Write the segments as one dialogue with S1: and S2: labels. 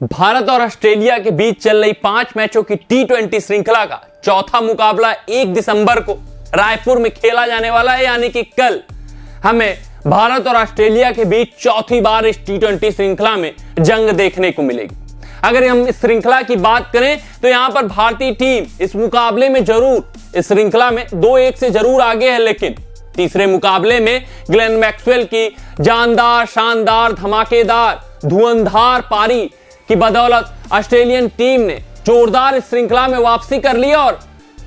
S1: भारत और ऑस्ट्रेलिया के बीच चल रही 5 मैचों की T20 श्रृंखला का चौथा मुकाबला 1 दिसंबर को रायपुर में खेला जाने वाला है, यानी कि कल हमें भारत और ऑस्ट्रेलिया के बीच चौथी बार इस T20 श्रृंखला में जंग देखने को मिलेगी। अगर हम इस श्रृंखला की बात करें तो यहां पर भारतीय टीम इस मुकाबले में जरूर इस श्रृंखला में 2-1 से जरूर आगे है, लेकिन तीसरे मुकाबले में ग्लेन मैक्सवेल की जानदार, शानदार, धमाकेदार, धुआंधार पारी की बदौलत ऑस्ट्रेलियन टीम ने जोरदार इस श्रृंखला में वापसी कर ली और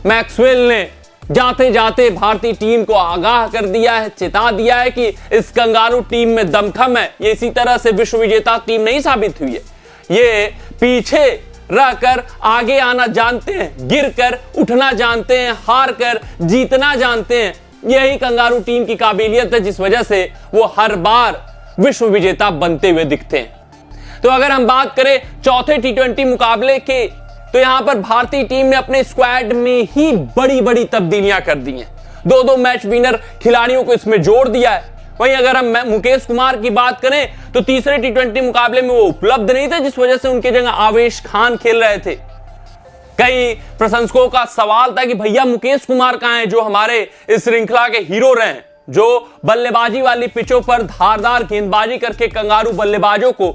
S1: मैक्सवेल ने जाते जाते भारतीय टीम को आगाह कर दिया है, चिता दिया है कि इस कंगारू टीम में दमखम है। ये इसी तरह से विश्व विजेता टीम नहीं साबित हुई है, ये पीछे रहकर आगे आना जानते हैं, गिर कर उठना जानते हैं, हार कर जीतना जानते हैं। यही कंगारू टीम की काबिलियत है, जिस वजह से वो हर बार विश्व विजेता बनते हुए दिखते हैं। तो अगर हम बात करें चौथे T20 मुकाबले के, तो यहां पर भारतीय टीम ने अपने स्क्वाड में ही बड़ी बड़ी तब्दीलियां कर दी हैं। 2-2 मैच विनर खिलाड़ियों को इसमें जोड़ दिया है। वहीं अगर हम मुकेश कुमार की बात करें तो तीसरे T20 मुकाबले में वो उपलब्ध नहीं थे, जिस वजह से उनके जगह आवेश खान खेल रहे थे। कई प्रशंसकों का सवाल था कि भैया मुकेश कुमार कहां हैं, जो हमारे इस श्रृंखला के हीरो रहे हैं, जो बल्लेबाजी वाली पिचों पर धारदार गेंदबाजी करके कंगारू बल्लेबाजों को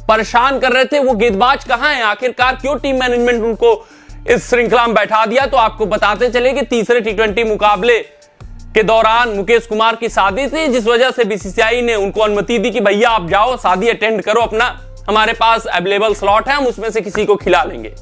S1: परेशान कर रहे थे। वो गेंदबाज कहां हैं, आखिरकार क्यों टीम मैनेजमेंट उनको इस श्रृंखला में बैठा दिया? तो आपको बताते चले कि तीसरे T20 मुकाबले के दौरान मुकेश कुमार की शादी थी, जिस वजह से बीसीसीआई ने उनको अनुमति दी कि भैया आप जाओ, शादी अटेंड करो अपना, हमारे पास अवेलेबल स्लॉट है, हम उसमें से किसी को खिला लेंगे।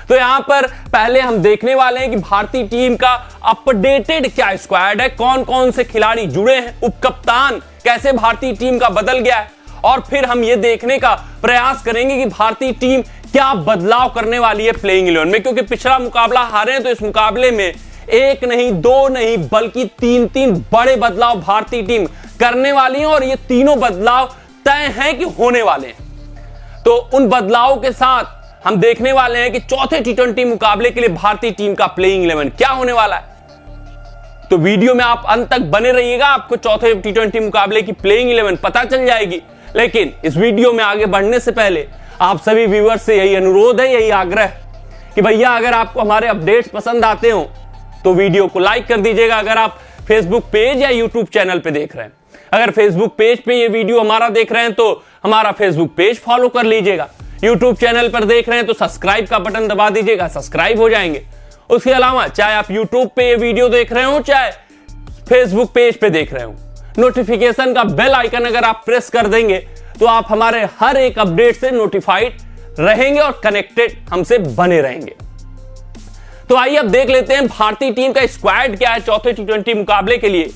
S1: तो यहां पर पहले हम देखने वाले हैं कि भारतीय टीम का अपडेटेड क्या स्क्वाड है, कौन कौन से खिलाड़ी जुड़े हैं, उपकप्तान कैसे भारतीय टीम का बदल गया है, और फिर हम ये देखने का प्रयास करेंगे कि भारतीय टीम क्या बदलाव करने वाली है प्लेइंग 11 में। क्योंकि पिछला मुकाबला हारे हैं, तो इस मुकाबले में 1 नहीं 2 नहीं बल्कि 3 बड़े बदलाव भारतीय टीम करने वाली है, और ये तीनों बदलाव तय हैं कि होने वाले हैं। तो उन बदलावों के साथ हम देखने वाले हैं कि चौथे T20 मुकाबले के लिए भारतीय टीम का प्लेइंग 11 क्या होने वाला है। तो वीडियो में आप अंत तक बने रहिएगा, आपको चौथे T20 मुकाबले की प्लेइंग 11 पता चल जाएगी। लेकिन इस वीडियो में आगे बढ़ने से पहले आप सभी व्यूअर्स से यही अनुरोध है, यही आग्रह कि भैया अगर आपको हमारे अपडेट्स पसंद आते हो तो वीडियो को लाइक कर दीजिएगा। अगर आप फेसबुक पेज या यूट्यूब चैनल पे देख रहे हैं, अगर फेसबुक पेज पे ये वीडियो हमारा देख रहे हैं तो हमारा फेसबुक पेज फॉलो कर लीजिएगा। यूट्यूब चैनल पर देख रहे हैं तो सब्सक्राइब का बटन दबा दीजिएगा, सब्सक्राइब हो जाएंगे। उसके अलावा चाहे आप यूट्यूब पे ये वीडियो देख रहे हो, चाहे फेसबुक पेज पे देख रहे हो, नोटिफिकेशन का बेल आइकन अगर आप प्रेस कर देंगे तो आप हमारे हर एक अपडेट से नोटिफाइड रहेंगे और कनेक्टेड हमसे बने रहेंगे। तो आइए अब देख लेते हैं भारतीय टीम का स्क्वाड क्या है चौथे T20 मुकाबले के लिए,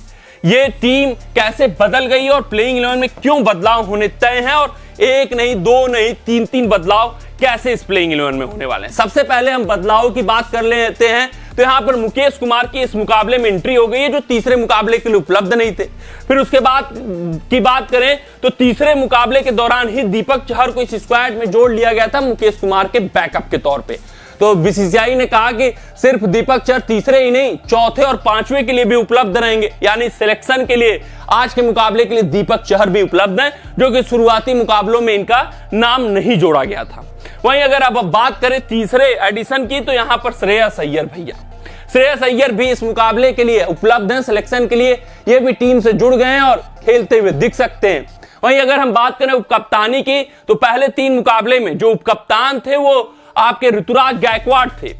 S1: ये टीम कैसे बदल गई और प्लेइंग 11 में क्यों बदलाव होने तय हैं, और 1 नहीं 2 नहीं 3 बदलाव कैसे इस प्लेइंग 11 में होने वाले हैं। सबसे पहले हम बदलावों की बात कर लेते हैं। तो यहां पर मुकेश कुमार की इस मुकाबले में एंट्री हो गई है, जो तीसरे मुकाबले के लिए उपलब्ध नहीं थे। फिर उसके बाद की बात करें तो तीसरे मुकाबले के दौरान ही दीपक चहर को इस स्क्वाड में जोड़ लिया गया था मुकेश कुमार के बैकअप के तौर पे। तो बीसीसीआई ने कहा कि सिर्फ दीपक चहर तीसरे ही नहीं, चौथे और 5वें के लिए भी उपलब्ध रहेंगे, यानी सिलेक्शन के लिए आज के मुकाबले के लिए दीपक चहर भी उपलब्ध हैं, जो कि शुरुआती मुकाबलों में इनका नाम नहीं जोड़ा गया था। वहीं अगर अब बात करें तीसरे एडिशन की, तो यहां पर श्रेयस अय्यर भी इस मुकाबले के लिए उपलब्ध हैं, सिलेक्शन के लिए ये भी टीम से जुड़ गए हैं और खेलते हुए दिख सकते हैं। वहीं अगर हम बात करें उपकप्तानी की, तो पहले 3 मुकाबले में जो उपकप्तान थे वो आपके ऋतुराज गायकवाड़ थे।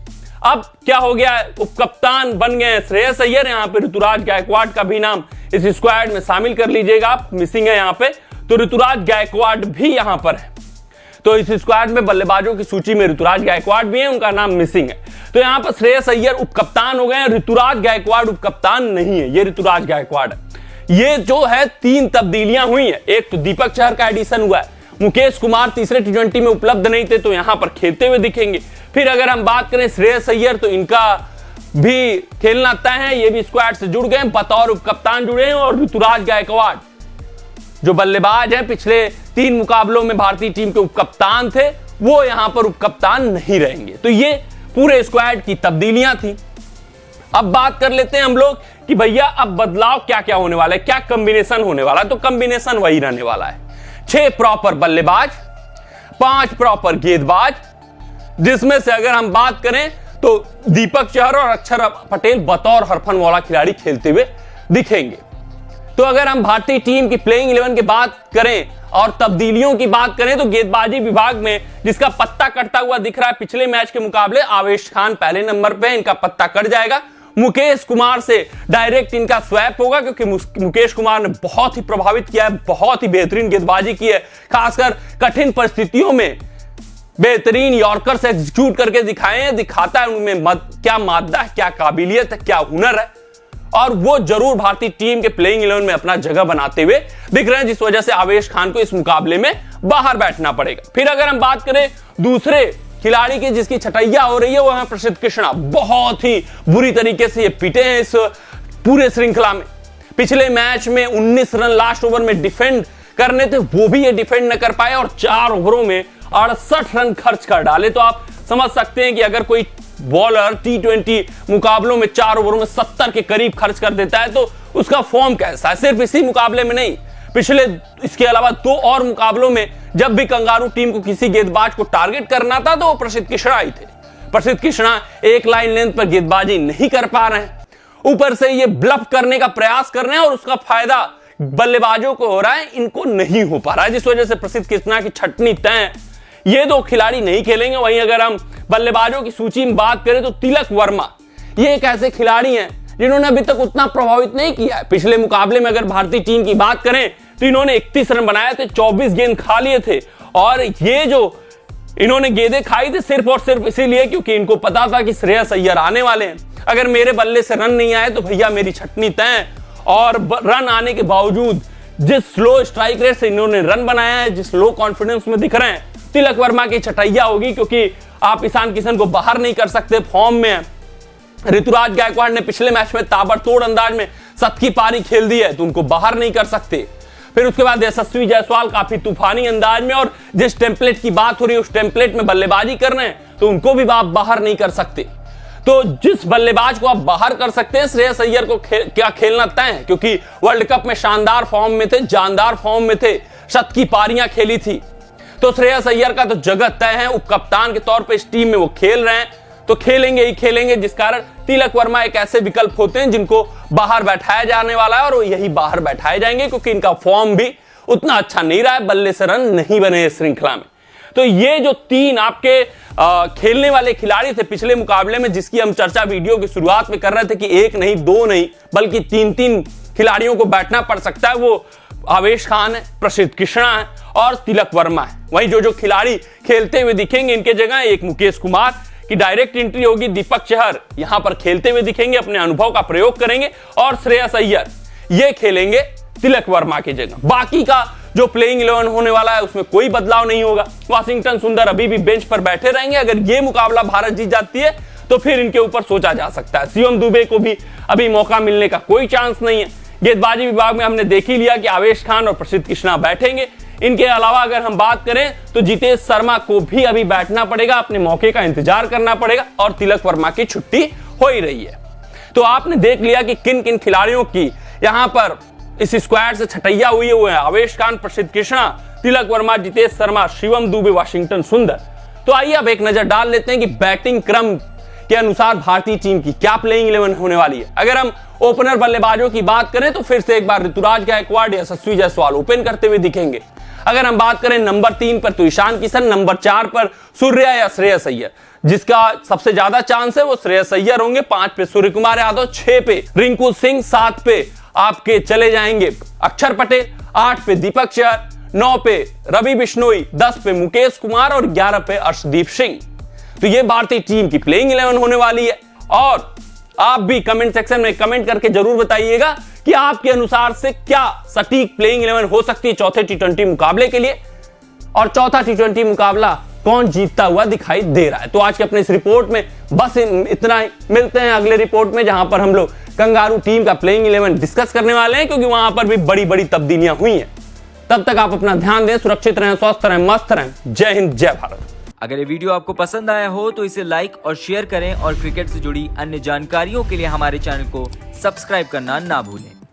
S1: अब क्या हो गया, उपकप्तान बन गए श्रेयस अय्यर। यहाँ पे ऋतुराज गायकवाड़ का भी नाम इस स्क्वाड में शामिल कर लीजिएगा, आप मिसिंग है यहाँ पे, तो ऋतुराज गायकवाड़ भी यहाँ पर है। तो इस स्क्वाड में बल्लेबाजों की सूची में ऋतुराज गायकवाड़ भी है, उनका नाम मिसिंग है। तो यहाँ पर श्रेयस अय्यर उपकप्तान हो गए, ऋतुराज गायकवाड़ उपकप्तान नहीं है, ये ऋतुराज गायकवाड़ है। ये जो है 3 तब्दीलियां हुई है। एक तो दीपक चहर का एडिशन हुआ है, मुकेश कुमार तीसरे T20 में उपलब्ध नहीं थे, तो यहां पर खेलते हुए दिखेंगे। फिर अगर हम बात करें श्रेयस अय्यर, तो इनका भी खेलना तय है, ये भी स्क्वाड से जुड़ गए, बतौर उपकप्तान जुड़े हैं। और ऋतुराज गायकवाड़ जो बल्लेबाज हैं, पिछले 3 मुकाबलों में भारतीय टीम के उपकप्तान थे, वो यहां पर उपकप्तान नहीं रहेंगे। तो ये पूरे स्क्वाड की तब्दीलियां थी। अब बात कर लेते हैं हम लोग कि भैया अब बदलाव क्या क्या होने वाला है, क्या कॉम्बिनेशन होने वाला है। तो कॉम्बिनेशन वही रहने वाला है, 6 प्रॉपर बल्लेबाज, 5 प्रॉपर गेंदबाज, जिसमें से अगर हम बात करें तो दीपक चहर और अक्षर पटेल बतौर हरफनमौला खिलाड़ी खेलते हुए दिखेंगे। तो अगर हम भारतीय टीम की प्लेइंग 11 की बात करें और तब्दीलियों की बात करें तो गेंदबाजी विभाग में जिसका पत्ता कटता हुआ दिख रहा है पिछले मैच के मुकाबले, आवेश खान पहले नंबर पे, इनका पत्ता कट जाएगा। मुकेश कुमार से डायरेक्ट इनका स्वैप होगा, क्योंकि मुकेश कुमार ने बहुत ही प्रभावित किया है, बहुत ही बेहतरीन गेंदबाजी की है, खासकर कठिन परिस्थितियों में बेहतरीन यॉर्कर से एग्जीक्यूट करके दिखाता है उनमें क्या मादा है, क्या काबिलियत है, क्या हुनर है, और वो जरूर भारतीय टीम के प्लेइंग 11 में अपना जगह बनाते हुए दिख रहे हैं, जिस वजह से आवेश खान को इस मुकाबले में बाहर बैठना पड़ेगा। फिर अगर हम बात करें दूसरे खिलाड़ी की जिसकी छटैया हो रही है, वो है प्रसिद्ध कृष्णा। बहुत ही बुरी तरीके से ये पिटे हैं इस पूरे श्रृंखला में। पिछले मैच में 19 रन लास्ट ओवर में डिफेंड करने थे, वो भी ये डिफेंड न कर पाए और 4 ओवरों में 68 रन खर्च कर डाले। तो आप समझ सकते हैं कि अगर कोई बॉलर T20 मुकाबलों में 4 ओवरों में 70 के करीब खर्च कर देता है तो उसका फॉर्म कैसा है। सिर्फ इसी मुकाबले में नहीं, पिछले इसके अलावा 2 और मुकाबलों में जब भी कंगारू टीम को किसी गेंदबाज को टारगेट करना था तो वो प्रसिद्ध कृष्णा ही थे। प्रसिद्ध कृष्णा एक लाइन लेंथ पर गेंदबाजी नहीं कर पा रहे हैं, ऊपर से ये ब्लफ करने का प्रयास कर रहे हैं और उसका फायदा बल्लेबाजों को हो रहा है, इनको नहीं हो पा रहा है, जिस वजह से प्रसिद्ध कृष्णा की छटनी तय। ये 2 खिलाड़ी नहीं खेलेंगे। वहीं अगर हम बल्लेबाजों की सूची में बात करें तो तिलक वर्मा, ये एक ऐसे खिलाड़ी हैं जिन्होंने अभी तक उतना प्रभावित नहीं किया है। पिछले मुकाबले में अगर भारतीय टीम की बात करें तो इन्होंने 31 रन बनाए थे, 24 गेंद खा लिए थे, और ये जो इन्होंने गेंदें खाई थी सिर्फ और सिर्फ इसीलिए क्योंकि इनको पता था कि श्रेयस अय्यर आने वाले हैं। अगर मेरे बल्ले से रन नहीं आए तो भैया मेरी छटनी तय। और रन आने के बावजूद जिस स्लो स्ट्राइक रेट से इन्होंने रन बनाया है, जिस लो कॉन्फिडेंस में दिख रहे हैं, तिलक वर्मा की छटैया होगी, क्योंकि आप ईशान किशन को बाहर नहीं कर सकते, फॉर्म में है। ऋतुराज गायकवाड़ ने पिछले मैच में ताबड़तोड़ अंदाज में 7 की पारी खेल दी है, तो उनको बाहर नहीं कर सकते। फिर उसके बाद यशस्वी जायसवाल काफी तूफानी अंदाज में और जिस टेम्पलेट की बात हो रही है उस टेम्पलेट में बल्लेबाजी कर रहे हैं, तो उनको भी आप बाहर नहीं कर सकते। तो जिस बल्लेबाज को आप बाहर कर सकते हैं, श्रेयस अय्यर को क्या खेलना तय है, क्योंकि वर्ल्ड कप में शानदार फॉर्म में थे, जानदार फॉर्म में थे, 7 की पारियां खेली थी। तो श्रेयस अय्यर का तो जगह तय है, उपकप्तान के तौर पे इस टीम में वो खेल रहे हैं, तो खेलेंगे ही खेलेंगे, जिस कारण तिलक वर्मा एक ऐसे विकल्प होते हैं जिनको बाहर बैठाया जाने वाला है और वो यही बाहर बैठाए जाएंगे, क्योंकि इनका फॉर्म भी उतना अच्छा नहीं रहा है, बल्ले से रन नहीं बने इस श्रृंखला में। तो ये जो 3 आपके खेलने वाले खिलाड़ी थे पिछले मुकाबले में, जिसकी हम चर्चा वीडियो की शुरुआत में कर रहे थे कि 1 नहीं 2 नहीं बल्कि 3-3 खिलाड़ियोयों को बैठना पड़ सकता है, वो आवेश खान है, प्रसिद्ध कृष्णा है और तिलक वर्मा है। वहीं जो खिलाड़ी खेलते हुए दिखेंगे इनके जगह एक मुकेश कुमार की डायरेक्ट एंट्री होगी, दीपक चहर यहां पर खेलते हुए दिखेंगे, अपने अनुभव का प्रयोग करेंगे, और श्रेयस अय्यर ये खेलेंगे तिलक वर्मा की जगह। बाकी का जो प्लेइंग 11 होने वाला है उसमें कोई बदलाव नहीं होगा। वाशिंगटन सुंदर अभी भी बेंच पर बैठे रहेंगे। अगर ये मुकाबला भारत जीत जाती है तो फिर इनके ऊपर सोचा जा सकता है। शिवम दुबे को भी अभी मौका मिलने का कोई चांस नहीं है। गेंदबाजी विभाग में हमने देख ही लिया कि आवेश खान और प्रसिद्ध कृष्णा बैठेंगे। इनके अलावा अगर हम बात करें तो जितेश शर्मा को भी अभी बैठना पड़ेगा, अपने मौके का इंतजार करना पड़ेगा, और तिलक वर्मा की छुट्टी हो ही रही है। तो आपने देख लिया कि किन किन खिलाड़ियों की यहां पर इस स्क्वाड से छटैया हुई है। आवेश खान, प्रसिद्ध कृष्णा, तिलक वर्मा, जितेश शर्मा, शिवम दुबे, वाशिंगटन सुंदर। तो आइए अब एक नजर डाल लेते हैं कि बैटिंग क्रम के अनुसार भारतीय टीम की क्या प्लेइंग 11 होने वाली है। अगर हम ओपनर बल्लेबाजों की बात करें तो फिर से एक बार ऋतुराज गायकवाड़, यशस्वी जायसवाल ओपन करते हुए दिखेंगे। अगर हम बात करें नंबर 3 पर तो ईशान किशन, नंबर 4 पर सूर्या या श्रेयस अय्यर, जिसका सबसे ज्यादा चांस है वो श्रेयस अय्यर होंगे। 5 पे सूर्य कुमार यादव, 6 पे रिंकू सिंह, 7 पे आपके चले जाएंगे अक्षर पटेल, 8 पे दीपक चहर, 9 पे रवि बिश्नोई, 10 पे मुकेश कुमार और 11 पे अर्शदीप सिंह। तो ये भारतीय टीम की प्लेइंग 11 होने वाली है। और आप भी कमेंट सेक्शन में कमेंट करके जरूर बताइएगा कि आपके अनुसार से क्या सटीक प्लेइंग 11 हो सकती है चौथे T20 मुकाबले के लिए, और चौथा T20 मुकाबला कौन जीतता हुआ दिखाई दे रहा है। तो आज के अपने इस रिपोर्ट में बस इतना ही। मिलते हैं अगले रिपोर्ट में, जहां पर हम लोग कंगारू टीम का प्लेइंग 11 डिस्कस करने वाले हैं, क्योंकि वहां पर भी बड़ी बड़ी तब्दीलियां हुई हैं। तब तक आप अपना ध्यान दें, सुरक्षित रहें, स्वस्थ रहें, मस्त रहें। जय हिंद, जय भारत।
S2: अगर ये वीडियो आपको पसंद आया हो तो इसे लाइक और शेयर करें, और क्रिकेट से जुड़ी अन्य जानकारियों के लिए हमारे चैनल को सब्सक्राइब करना ना भूलें।